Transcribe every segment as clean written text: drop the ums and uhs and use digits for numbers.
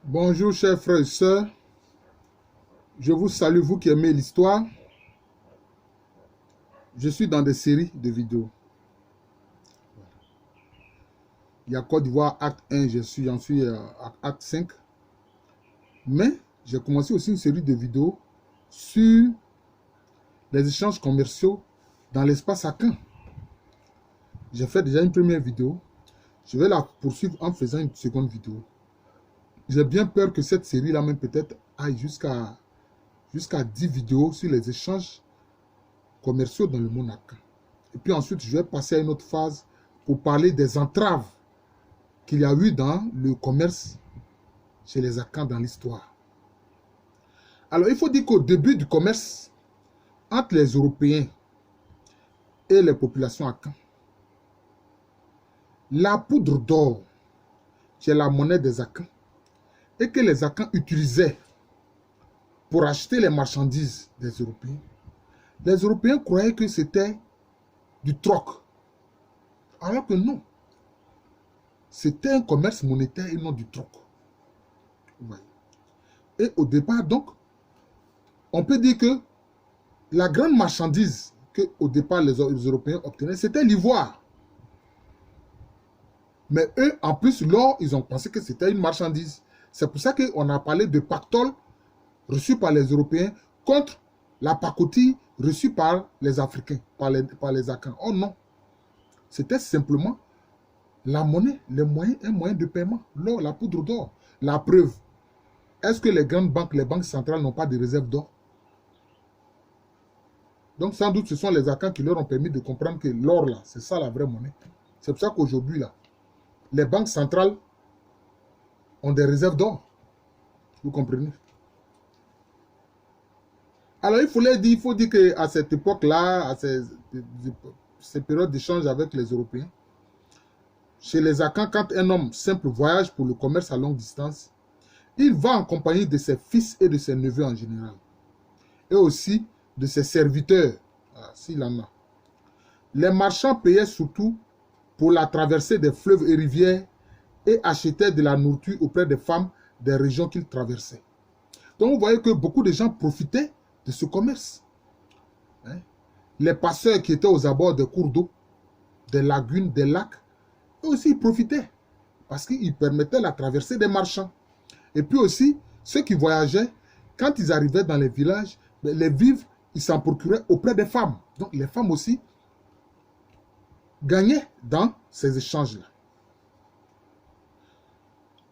Bonjour chers frères et sœurs, je vous salue vous qui aimez l'histoire. Je suis dans des séries de vidéos. Il y a Côte d'Ivoire, acte 1, j'en suis à acte 5. Mais j'ai commencé aussi une série de vidéos sur les échanges commerciaux dans l'espace Akan. J'ai fait déjà une première vidéo. Je vais la poursuivre en faisant une seconde vidéo. J'ai bien peur que cette série-là même peut-être aille jusqu'à 10 vidéos sur les échanges commerciaux dans le monde Akan. Et puis ensuite, je vais passer à une autre phase pour parler des entraves qu'il y a eu dans le commerce chez les Akans dans l'histoire. Alors, il faut dire qu'au début du commerce entre les Européens et les populations Akans, la poudre d'or, qui est la monnaie des Akans, et que les Akans utilisaient pour acheter les marchandises des Européens, les Européens croyaient que c'était du troc. Alors que non. C'était un commerce monétaire et non du troc. Ouais. Et au départ, donc, on peut dire que la grande marchandise que au départ les Européens obtenaient, c'était l'ivoire. Mais eux, en plus, l'or, ils ont pensé que c'était une marchandise. C'est pour ça qu'on a parlé de pactole reçu par les Européens contre la pacotille reçue par les Africains, par les Akans. Oh non. C'était simplement la monnaie, un moyen de paiement. L'or, la poudre d'or. La preuve. Est-ce que les grandes banques, les banques centrales n'ont pas de réserves d'or? Donc sans doute ce sont les Akans qui leur ont permis de comprendre que l'or là, c'est ça la vraie monnaie. C'est pour ça qu'aujourd'hui là, les banques centrales ont des réserves d'or. Vous comprenez? Alors il faut dire qu'à cette époque-là, à ces périodes d'échange avec les Européens, chez les Akans, quand un homme simple voyage pour le commerce à longue distance, il va en compagnie de ses fils et de ses neveux en général. Et aussi de ses serviteurs, s'il en a. Les marchands payaient surtout pour la traversée des fleuves et rivières et achetaient de la nourriture auprès des femmes des régions qu'ils traversaient. Donc vous voyez que beaucoup de gens profitaient de ce commerce. Les passeurs qui étaient aux abords des cours d'eau, des lagunes, des lacs, eux aussi ils profitaient parce qu'ils permettaient la traversée des marchands. Et puis aussi, ceux qui voyageaient, quand ils arrivaient dans les villages, les vivres, ils s'en procuraient auprès des femmes. Donc les femmes aussi gagnaient dans ces échanges-là.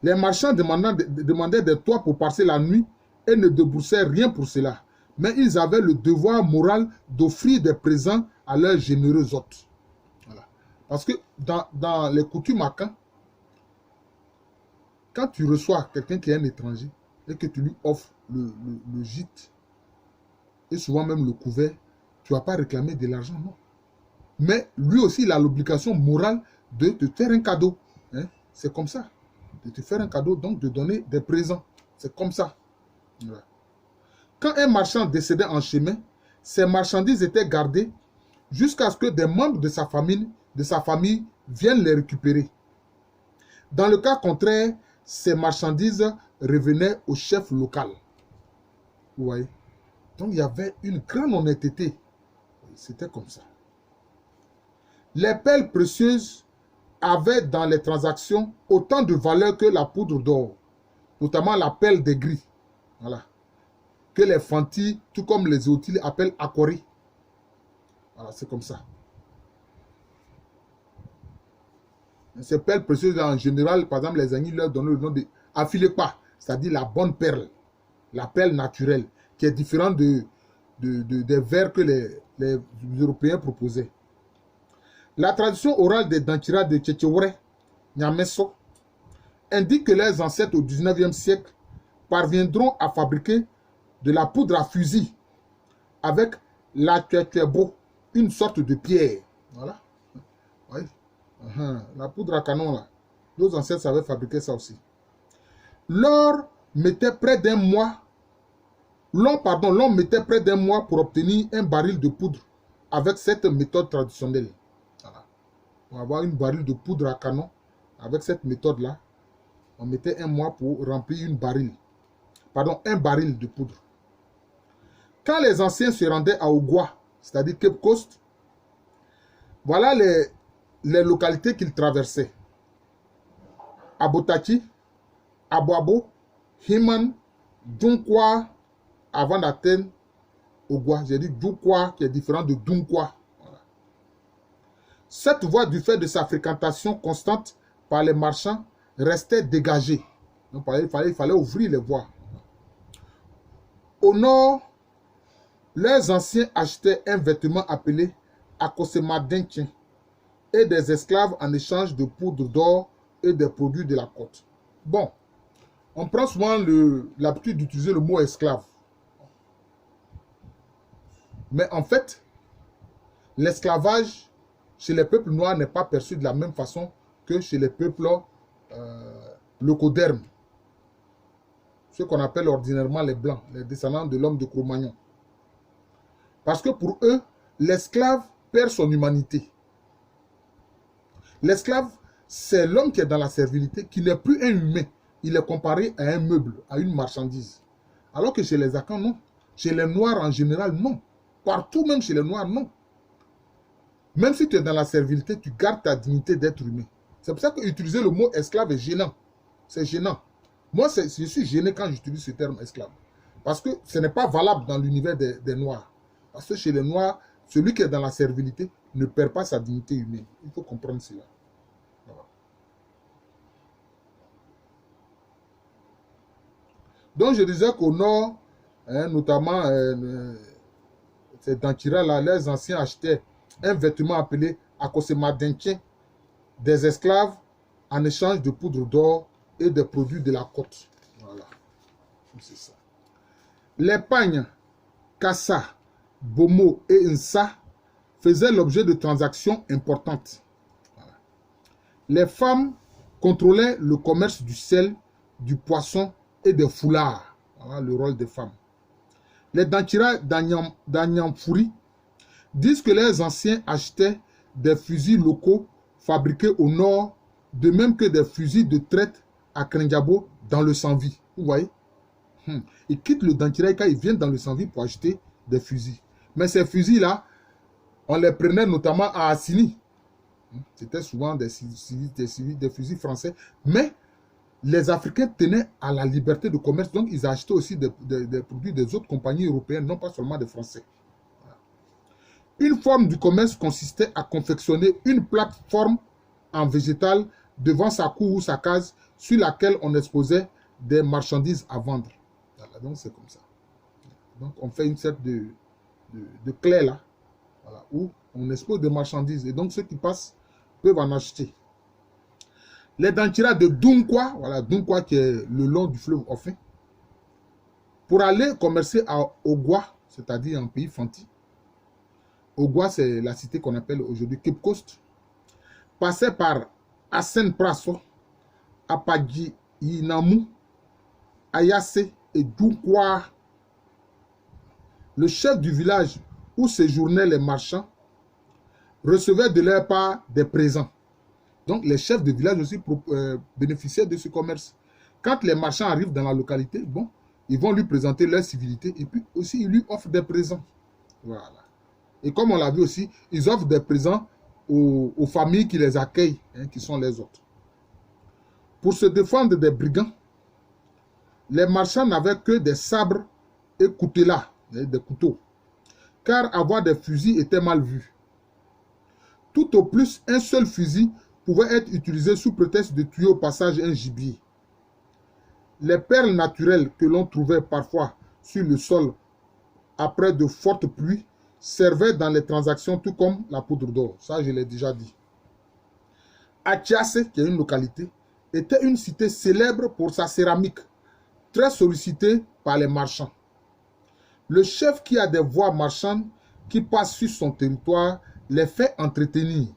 Les marchands demandaient des toits pour passer la nuit et ne déboursaient rien pour cela. Mais ils avaient le devoir moral d'offrir des présents à leurs généreux hôtes. Voilà. Parce que dans les coutumes Akans, quand tu reçois quelqu'un qui est un étranger et que tu lui offres le gîte et souvent même le couvert, tu ne vas pas réclamer de l'argent, non. Mais lui aussi, il a l'obligation morale de te faire un cadeau. C'est comme ça. De te faire un cadeau, donc de donner des présents. C'est comme ça. Voilà. Quand un marchand décédait en chemin, ses marchandises étaient gardées jusqu'à ce que des membres de sa famille viennent les récupérer. Dans le cas contraire, ces marchandises revenaient au chef local. Vous voyez? Donc il y avait une grande honnêteté. C'était comme ça. Les perles précieuses avaient dans les transactions autant de valeur que la poudre d'or, notamment la perle des gris. Voilà. Que les Fanti, tout comme les Otiles, appellent Akori. Voilà, c'est comme ça. Ces perles précieuses, en général, par exemple, les Agnis leur donnent le nom de Afilepa, c'est-à-dire la bonne perle, la perle naturelle, qui est différente des verres que les Européens proposaient. La tradition orale des Dankira de Tchétchéoré, Nyameso, indique que leurs ancêtres au 19e siècle parviendront à fabriquer de la poudre à fusil avec la Tchétchébo, une sorte de pierre. Voilà. Oui. La poudre à canon, là. Nos ancêtres savaient fabriquer ça aussi. L'or mettait près d'un mois. L'homme mettait près d'un mois pour obtenir un baril de poudre avec cette méthode traditionnelle. Voilà. On va avoir une baril de poudre à canon avec cette méthode-là. On mettait un mois pour remplir un baril de poudre. Quand les anciens se rendaient à Ogwa, c'est-à-dire Cape Coast, voilà les localités qu'ils traversaient. Abotaki, Aboabo, Himan, Dunkwa, avant d'atteindre Ogwa. J'ai dit Dunkwa qui est différent de Dunkwa. Voilà. Cette voie, du fait de sa fréquentation constante par les marchands, restait dégagée. Donc, il fallait ouvrir les voies. Au nord, leurs anciens achetaient un vêtement appelé Akosemadenkin et des esclaves en échange de poudre d'or et des produits de la côte. Bon, on prend souvent l'habitude d'utiliser le mot esclave. Mais en fait, l'esclavage chez les peuples noirs n'est pas perçu de la même façon que chez les peuples leucodermes. Ceux qu'on appelle ordinairement les blancs, les descendants de l'homme de Cro-Magnon. Parce que pour eux, l'esclave perd son humanité. L'esclave, c'est l'homme qui est dans la servilité, qui n'est plus un humain. Il est comparé à un meuble, à une marchandise. Alors que chez les Akans, non. Chez les Noirs en général, non. Partout, même chez les Noirs, non. Même si tu es dans la servilité, tu gardes ta dignité d'être humain. C'est pour ça qu'utiliser le mot esclave est gênant. C'est gênant. Moi, je suis gêné quand j'utilise ce terme esclave. Parce que ce n'est pas valable dans l'univers des Noirs. Parce que chez les Noirs, celui qui est dans la servilité ne perd pas sa dignité humaine. Il faut comprendre cela. Voilà. Donc, je disais qu'au nord, notamment, c'est dans Kira, les anciens achetaient un vêtement appelé Akosemadenkin, des esclaves en échange de poudre d'or et des produits de la côte. Voilà. C'est ça. Les pagnes, Kassa, Bomo et Nsa faisaient l'objet de transactions importantes. Voilà. Les femmes contrôlaient le commerce du sel, du poisson et des foulards. Voilà le rôle des femmes. Les Dankira d'Anyamfuri disent que les anciens achetaient des fusils locaux fabriqués au nord, de même que des fusils de traite à Krenjabo dans le Sanvi. Vous voyez? Ils quittent le Dankira quand ils viennent dans le Sanvi pour acheter des fusils. Mais ces fusils-là, on les prenait notamment à Assini. C'était souvent des fusils français. Mais les Africains tenaient à la liberté de commerce, donc ils achetaient aussi des produits des autres compagnies européennes, non pas seulement des Français. Voilà. Une forme du commerce consistait à confectionner une plateforme en végétal devant sa cour ou sa case sur laquelle on exposait des marchandises à vendre. Voilà, donc c'est comme ça. Donc on fait une sorte de clé là, voilà, où on expose des marchandises et donc ceux qui passent peuvent en acheter. Les Dankira de Dunkwa, voilà, Dunkwa qui est le long du fleuve Ofin, pour aller commercer à Ogwa, c'est-à-dire en pays Fanti. Ogwa, c'est la cité qu'on appelle aujourd'hui Cape Coast, passait par Asen Praso, Apagi Inamu, Ayase et Dunkwa. Le chef du village où séjournaient les marchands recevait de leur part des présents. Donc, les chefs de village aussi bénéficiaient de ce commerce. Quand les marchands arrivent dans la localité, bon, ils vont lui présenter leur civilité et puis aussi, ils lui offrent des présents. Voilà. Et comme on l'a vu aussi, ils offrent des présents aux familles qui les accueillent, qui sont les autres. Pour se défendre des brigands, les marchands n'avaient que des sabres et coutelas, des couteaux, car avoir des fusils était mal vu. Tout au plus, un seul fusil pouvait être utilisé sous prétexte de tuer au passage un gibier. Les perles naturelles que l'on trouvait parfois sur le sol après de fortes pluies servaient dans les transactions tout comme la poudre d'or. Ça, je l'ai déjà dit. Achiase, qui est une localité, était une cité célèbre pour sa céramique, très sollicitée par les marchands. Le chef qui a des voies marchandes qui passent sur son territoire les fait entretenir.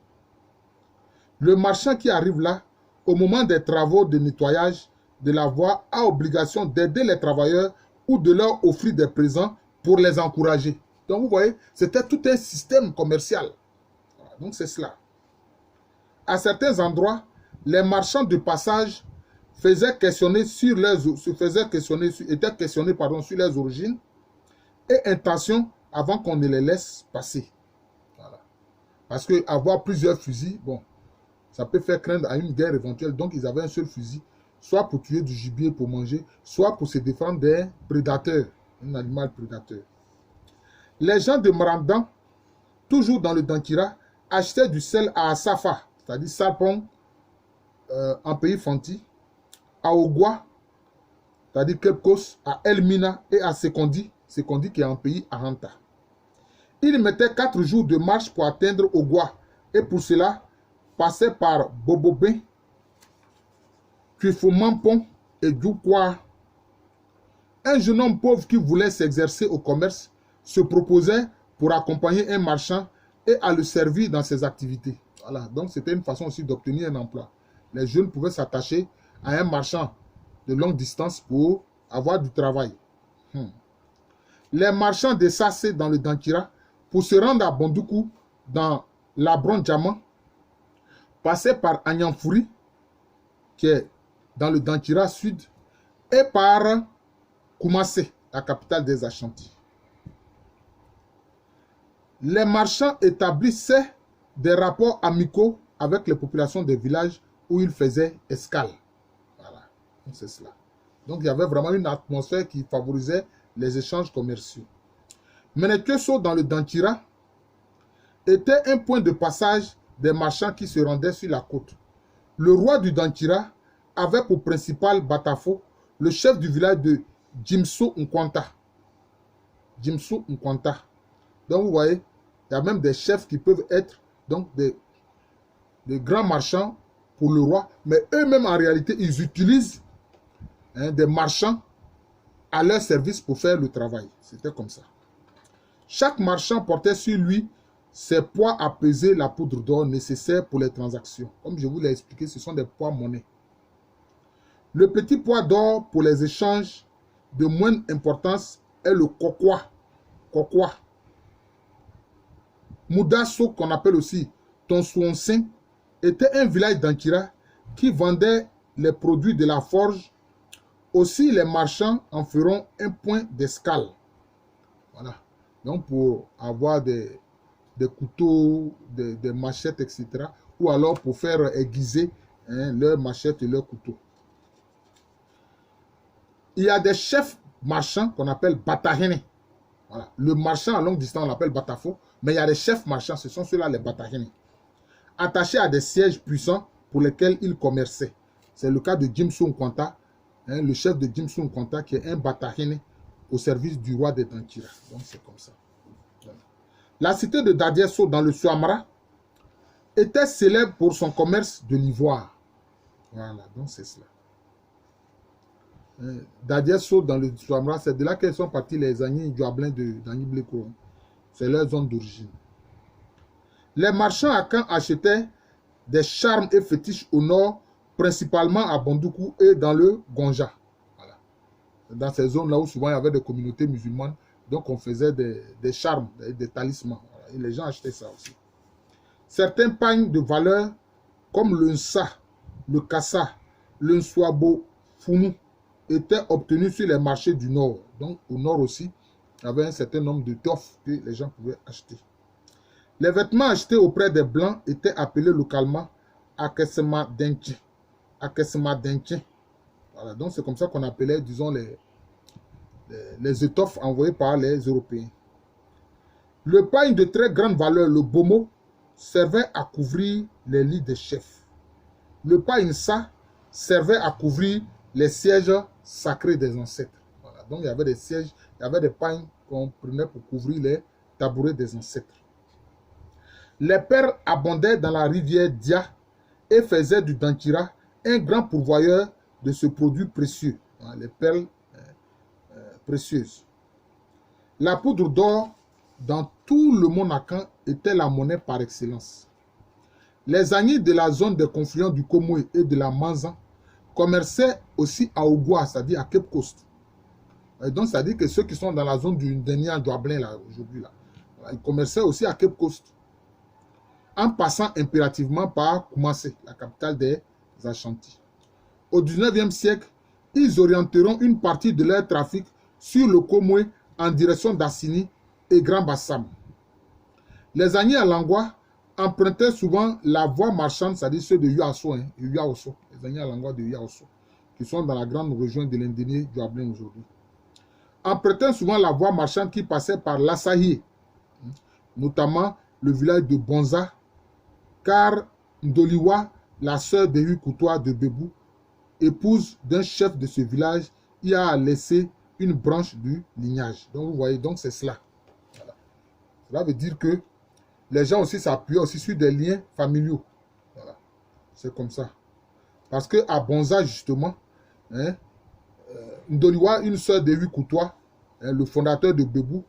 Le marchand qui arrive là, au moment des travaux de nettoyage de la voie, a obligation d'aider les travailleurs ou de leur offrir des présents pour les encourager. Donc vous voyez, c'était tout un système commercial. Voilà, donc c'est cela. À certains endroits, les marchands de passage étaient questionnés sur leurs origines et intentions avant qu'on ne les laisse passer. Voilà. Parce que avoir plusieurs fusils, bon, ça peut faire craindre à une guerre éventuelle. Donc, ils avaient un seul fusil, soit pour tuer du gibier pour manger, soit pour se défendre des prédateurs, un animal prédateur. Les gens de Marandan, toujours dans le Dankira, achetaient du sel à Safa, c'est-à-dire Sarpong, en pays Fanti, à Ogwa, c'est-à-dire Kepkos, à Elmina et à Sekondi qui est en pays Aranta. Ils mettaient 4 jours de marche pour atteindre Ogwa et pour cela, passaient par Bobobé, Tuifomampon et Djoukwa. Un jeune homme pauvre qui voulait s'exercer au commerce se proposait pour accompagner un marchand et à le servir dans ses activités. Voilà, donc c'était une façon aussi d'obtenir un emploi. Les jeunes pouvaient s'attacher à un marchand de longue distance pour avoir du travail. Les marchands de Sassé dans le Dankira, pour se rendre à Bondoukou dans l'Abron Diamant, passaient par Anyanfuri, qui est dans le Dankira sud, et par Koumassé, la capitale des Ashanti. Les marchands établissaient des rapports amicaux avec les populations des villages où ils faisaient escale. Voilà, c'est cela. Donc, il y avait vraiment une atmosphère qui favorisait les échanges commerciaux. Menekeso, dans le Dankira, était un point de passage des marchands qui se rendaient sur la côte. Le roi du Dankira avait pour principal Batafo le chef du village de Jimso Nkwanta. Jimso Nkwanta. Donc, vous voyez, il y a même des chefs qui peuvent être donc des grands marchands pour le roi, mais eux-mêmes, en réalité, ils utilisent des marchands à leur service pour faire le travail. C'était comme ça. Chaque marchand portait sur lui ses poids à peser la poudre d'or nécessaire pour les transactions. Comme je vous l'ai expliqué, ce sont des poids monnaie. Le petit poids d'or pour les échanges de moindre importance est le kokwa. Kokwa. Moudasso, qu'on appelle aussi Tonsouonsin, était un village d'Ankira qui vendait les produits de la forge. Aussi, les marchands en feront un point d'escale. Voilà. Donc, pour avoir des couteaux, des machettes, etc. Ou alors pour faire aiguiser leurs machettes et leurs couteaux. Il y a des chefs marchands qu'on appelle Batahene. Voilà. Le marchand à longue distance, on l'appelle Batafo. Mais il y a des chefs marchands, ce sont ceux-là les Batahene. Attachés à des sièges puissants pour lesquels ils commerçaient. C'est le cas de Jimso Nkwanta, le chef de Jimso Nkwanta qui est un Batahene au service du roi des Dankira. Donc c'est comme ça. Voilà. La cité de Dadieso dans le Suamara était célèbre pour son commerce de l'ivoire. Voilà, donc c'est cela. Dadieso dans le Suamara, c'est de là qu'elles sont partis les Agni Djouablin de Dani Bleko. C'est leur zone d'origine. Les marchands à Caen achetaient des charmes et fétiches au nord, principalement à Bondoukou et dans le Gonja. Voilà. Dans ces zones-là où souvent il y avait des communautés musulmanes, donc on faisait des charmes, des talismans. Voilà. Et les gens achetaient ça aussi. Certains pagnes de valeur, comme le Nsa, le Kassa, le Nswabo Founou, étaient obtenus sur les marchés du nord. Donc au nord aussi, il y avait un certain nombre de toffes que les gens pouvaient acheter. Les vêtements achetés auprès des Blancs étaient appelés localement Akesema Denche. Akesema Denche. Voilà, donc c'est comme ça qu'on appelait, disons, les étoffes envoyées par les Européens. Le pagne de très grande valeur, le Bomo, servait à couvrir les lits des chefs. Le pagne Sa servait à couvrir les sièges sacrés des ancêtres. Voilà, donc il y avait des sièges, il y avait des pagnes qu'on prenait pour couvrir les tabourets des ancêtres. Les perles abondaient dans la rivière Dia et faisaient du Dankira un grand pourvoyeur de ce produit précieux, les perles précieuses. La poudre d'or dans tout le Monacan était la monnaie par excellence. Les Agnis de la zone de confluence du Komoué et de la Manzan commerçaient aussi à Ogwa, c'est-à-dire à Cape Coast. Et donc, c'est-à-dire que ceux qui sont dans la zone du Denia Douablin, là, aujourd'hui, là, ils commerçaient aussi à Cape Coast, en passant impérativement par Koumassé, la capitale des Ashanti. au 19e siècle, ils orienteront une partie de leur trafic sur le Komwe en direction d'Assini et Grand Bassam. Les Agni Alangwa empruntaient souvent la voie marchande, c'est-à-dire ceux de Yuaso, les Agni Alangwa de Yuaso, qui sont dans la grande région de l'Indénié du Ablin aujourd'hui. Empruntaient souvent la voie marchande qui passait par l'Assahi, notamment le village de Bonza, car Ndoliwa, la sœur de Koutoua de Bébou, épouse d'un chef de ce village, y a laissé une branche du lignage. Donc vous voyez, donc c'est cela. Voilà. Cela veut dire que les gens aussi s'appuient aussi sur des liens familiaux. Voilà. C'est comme ça. Parce qu'à Bonza, justement, Ndoliwa, une sœur de Koutoua, le fondateur de Bébou,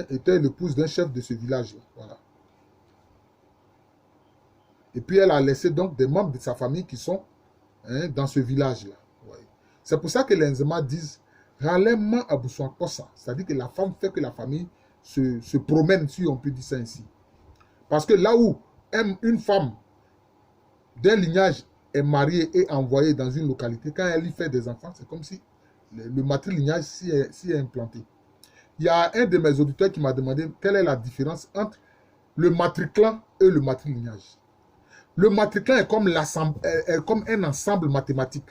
était l'épouse d'un chef de ce village. Voilà. Et puis elle a laissé donc des membres de sa famille qui sont dans ce village-là. C'est pour ça que les Nzema disent Ralema Aboussouan Kosa. C'est-à-dire que la femme fait que la famille se promène, si on peut dire ça ainsi. Parce que là où une femme d'un lignage est mariée et envoyée dans une localité, quand elle y fait des enfants, c'est comme si le matrilignage s'y est implanté. Il y a un de mes auditeurs qui m'a demandé quelle est la différence entre le matriclan et le matrilignage. Le matriclan est comme un ensemble mathématique.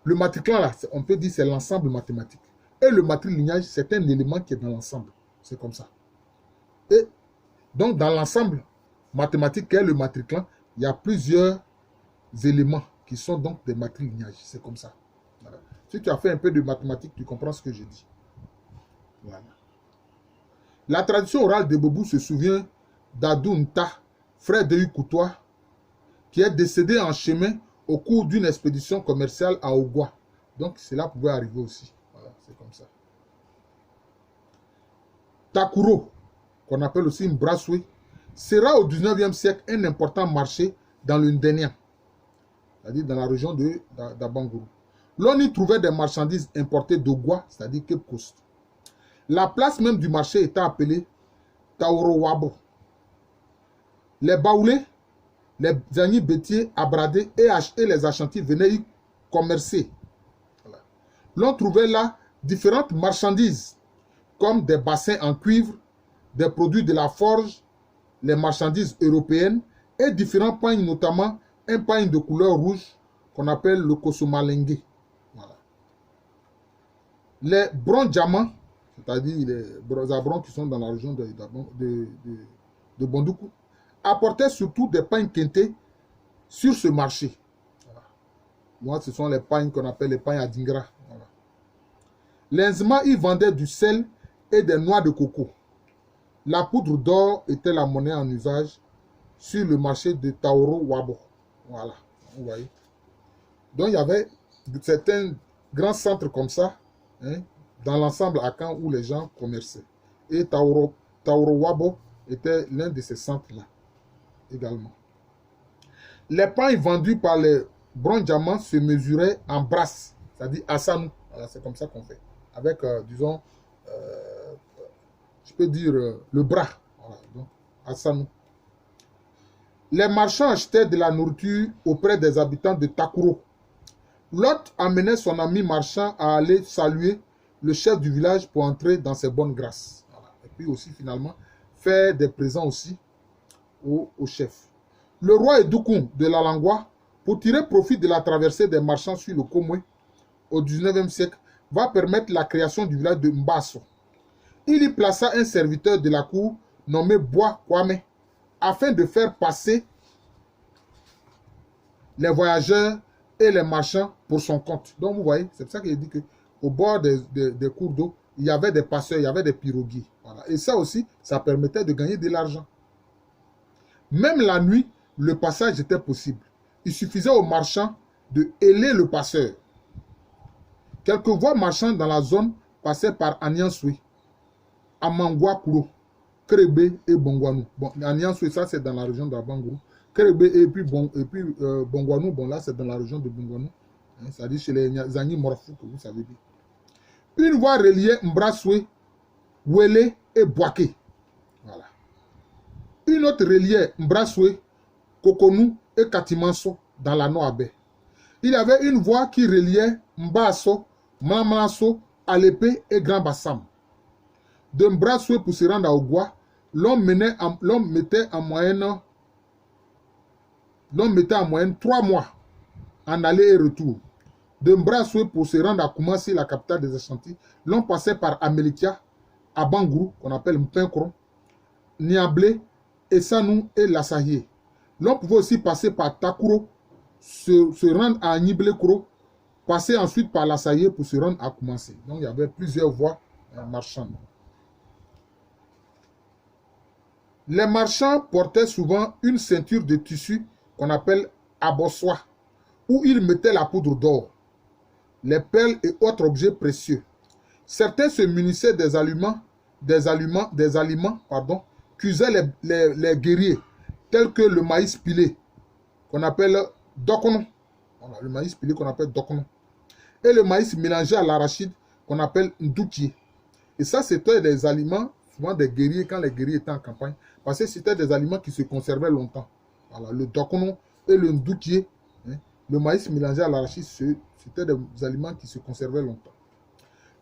Le matriclan, là, on peut dire c'est l'ensemble mathématique. Et le matrilignage, c'est un élément qui est dans l'ensemble. C'est comme ça. Et donc, dans l'ensemble mathématique qu'est le matriclan, il y a plusieurs éléments qui sont donc des matrilignages. C'est comme ça. Voilà. Si tu as fait un peu de mathématiques, tu comprends ce que je dis. Voilà. La tradition orale de Bobou se souvient d'Adou Nta, frère de Koutoua, qui est décédé en chemin au cours d'une expédition commerciale à Ogwa. Donc, cela pouvait arriver aussi. Voilà, c'est comme ça. Takuro, qu'on appelle aussi Mbraswe, sera au 19e siècle un important marché dans le Ndénian, c'est-à-dire dans la région d'Abangourou. L'on y trouvait des marchandises importées d'Ogwa, c'est-à-dire Cape Coast. La place même du marché était appelée Taorowabo. Les baoulés, les Agni bêtiers, abradés et les achantis venaient y commercer. Voilà. L'on trouvait là différentes marchandises, comme des bassins en cuivre, des produits de la forge, les marchandises européennes et différents pains, notamment un pain de couleur rouge qu'on appelle le kosomalengue. Voilà. Les bronzes diamants, c'est-à-dire les brosabrons qui sont dans la région de Bondoukou, apportaient surtout des pains quintés sur ce marché. Voilà. Moi, ce sont les pains qu'on appelle les pains à Dingra. Voilà. Les Nzema y vendaient du sel et des noix de coco. La poudre d'or était la monnaie en usage sur le marché de Taoro Wabo. Voilà, vous voyez. Donc, il y avait certains grands centres comme ça, dans l'ensemble à Caen où les gens commerçaient. Et Taoro Wabo était l'un de ces centres-là également. Les pains vendus par les bronzes diamants se mesuraient en brasses, c'est-à-dire à Sanou. Voilà, c'est comme ça qu'on fait. Avec, disons, je peux dire le bras. Voilà, donc, à Sanou. Les marchands achetaient de la nourriture auprès des habitants de Takuro. L'hôte amenait son ami marchand à aller saluer le chef du village pour entrer dans ses bonnes grâces. Voilà. Et puis aussi, finalement, faire des présents aussi au chef. Le roi Edoukoun de la Langwa, pour tirer profit de la traversée des marchands sur le Komwe au 19e siècle, va permettre la création du village de Mbasso. Il y plaça un serviteur de la cour nommé Bois Kwame afin de faire passer les voyageurs et les marchands pour son compte. Donc vous voyez, c'est pour ça qu'il dit qu'au bord des cours d'eau, il y avait des passeurs, il y avait des pirogues. Voilà. Et ça aussi, ça permettait de gagner de l'argent. Même la nuit, le passage était possible. Il suffisait aux marchands de héler le passeur. Quelques voies marchandes dans la zone passaient par Anyansui, Amangwa Kuro, Krebe et Bongwanou. Bon, Anyansui, ça c'est dans la région de Bangourou. Krebe et puis Bongwanou, bon là c'est dans la région de Bongwanou. C'est-à-dire chez les Agni Morfou que vous savez bien. Une voie reliait Mbraswe, Wele et Boaké. Voilà. Une autre reliait Mbraswe, Kokonou et Katimanso dans la Noabe. il y avait une voie qui reliait Mbasso, Mamlasso, Alépé et Grand Bassam. De Mbrassoué pour se rendre à Ogwa, l'homme mettait en moyenne 3 mois en aller et retour. De Mbrassoué pour se rendre à Koumassi, la capitale des Ashanti, l'on passait par Amelikia, Abangrou, qu'on appelle Mpenkro, Niablé, Essanou et Lassahié. L'on pouvait aussi passer par Takuro, se rendre à Niblekro, passer ensuite par Lassahié pour se rendre à Koumassi. Donc il y avait plusieurs voies marchandes. Les marchands portaient souvent une ceinture de tissu qu'on appelle abossois, où ils mettaient la poudre d'or, les perles et autres objets précieux. Certains se munissaient des aliments qu'usaient les guerriers, tels que le maïs pilé, qu'on appelle dokono. Voilà, le maïs pilé qu'on appelle dokono. Et le maïs mélangé à l'arachide, qu'on appelle ndoukié. Et ça, c'était des aliments, souvent des guerriers, quand les guerriers étaient en campagne, parce que c'était des aliments qui se conservaient longtemps. Voilà, le dokono et le ndoukié, hein, le maïs mélangé à l'arachide, c'était des aliments qui se conservaient longtemps.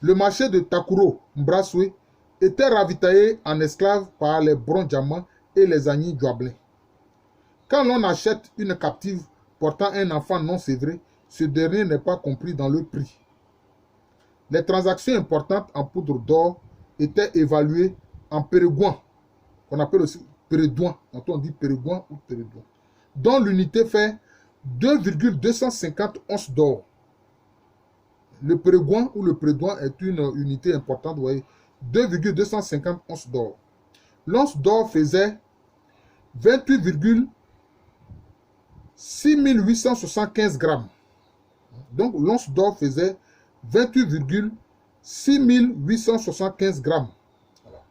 Le marché de Takuro, Mbrassoué, était ravitaillé en esclaves par les Brondiamans et les Agnis Djouablin. Quand l'on achète une captive portant un enfant non sévré, ce dernier n'est pas compris dans le prix. Les transactions importantes en poudre d'or étaient évaluées en pérégouin, qu'on appelle aussi pérédouin, on dit pérégouin ou pérédouin, dont l'unité fait 2,250 onces d'or. Le pérégouin ou le pérédouin est une unité importante, vous voyez, 2,250 onces d'or. L'once d'or faisait 28,6875 grammes. Donc l'once d'or faisait 28,6875 grammes. Voilà.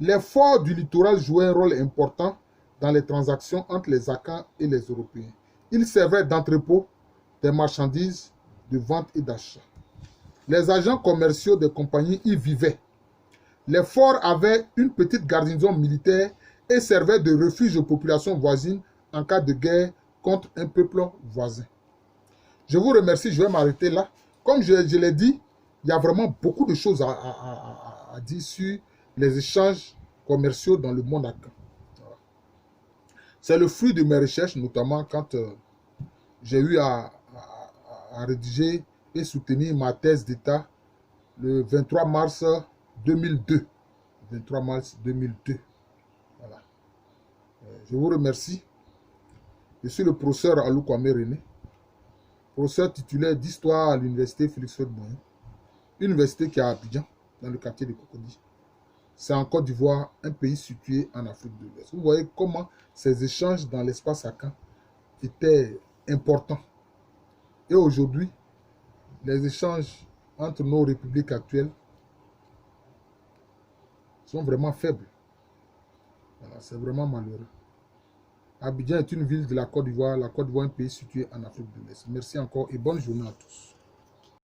Les forts du littoral jouaient un rôle important dans les transactions entre les Akans et les Européens. Ils servaient d'entrepôt des marchandises de vente et d'achat. Les agents commerciaux des compagnies y vivaient. Les forts avaient une petite garnison militaire et servaient de refuge aux populations voisines en cas de guerre contre un peuple voisin. Je vous remercie, je vais m'arrêter là. Comme je l'ai dit, il y a vraiment beaucoup de choses à dire sur les échanges commerciaux dans le monde akan. Voilà. C'est le fruit de mes recherches, notamment quand j'ai eu à rédiger et soutenir ma thèse d'État le 23 mars 2002. 23 mars 2002. Voilà. Je vous remercie. Je suis le professeur Alou Kwame René, professeur titulaire d'histoire à l'université Félix Houphouët-Boigny, université qui est à Abidjan, dans le quartier de Cocody. C'est en Côte d'Ivoire, un pays situé en Afrique de l'Ouest. Vous voyez comment ces échanges dans l'espace akan étaient importants. Et aujourd'hui, les échanges entre nos républiques actuelles sont vraiment faibles. Voilà, c'est vraiment malheureux. Abidjan est une ville de la Côte d'Ivoire. La Côte d'Ivoire est un pays situé en Afrique de l'Est. Merci encore et bonne journée à tous.